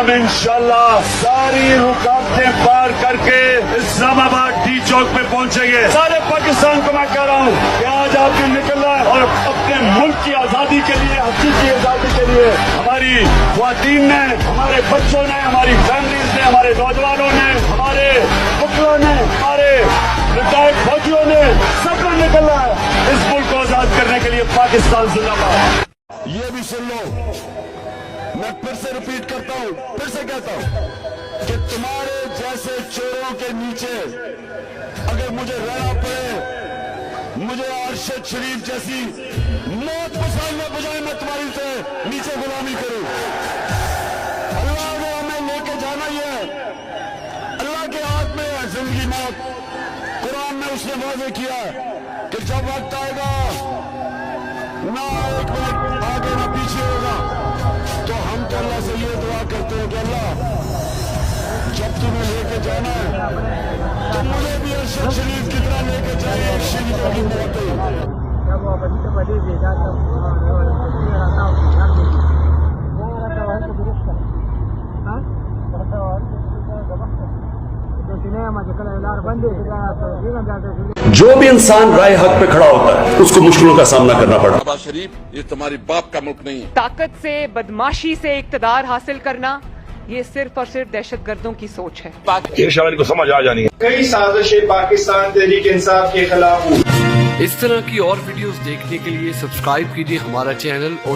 हम इंशाल्लाह सारी रुकावटें पार करके इस्लामाबाद डी चौक पे पहुंचेंगे। सारे पाकिस्तान को मैं कह रहा हूँ कि आज आपने निकलना है और अपने मुल्क की आजादी के लिए, हकीकी आजादी के लिए हमारी ख्वातीन ने, हमारे बच्चों ने, हमारी फैमिलीज ने, हमारे नौजवानों ने, हमारे पुत्रों ने, हमारे रिटायर्ड फौजियों ने, सबने निकलना है इस मुल्क को आजाद करने के लिए। पाकिस्तान जिंदाबाद। ये भी सुन लो, मैं फिर से रिपीट करता हूं, फिर से कहता हूं कि तुम्हारे जैसे चोरों के नीचे अगर मुझे रहना पड़े, मुझे अरशद शरीफ जैसी मौत पसंद न बजाय मैं तुम्हारी से नीचे गुलामी करूं। अल्लाह ने हमें लेके जाना ही है, अल्लाह के हाथ में है जिंदगी मौत। कुरान में उसने वादे किया कि जब वक्त आएगा ना एक मिनट आगे ना पीछे होगा, तो हम तो अल्लाह से ये दुआ करते हैं कि अल्लाह जब तुम्हें लेके जाना है तो मुझे भी अरशद शरीफ की तरह लेके जाए एक शहीदों की मौत। जो भी इंसान राय हक पे खड़ा होता है उसको मुश्किलों का सामना करना पड़ता है। नवाज शरीफ ये तुम्हारी बाप का मुल्क नहीं है। ताकत से, बदमाशी से इक्तदार हासिल करना ये सिर्फ और सिर्फ दहशतगर्दों की सोच है। ये शायद को समझ आ जानी है। कई साजिशें पाकिस्तान तहरीक इंसाफ के खिलाफ हुई। इस तरह की और वीडियोस देखने के लिए सब्सक्राइब कीजिए हमारा चैनल और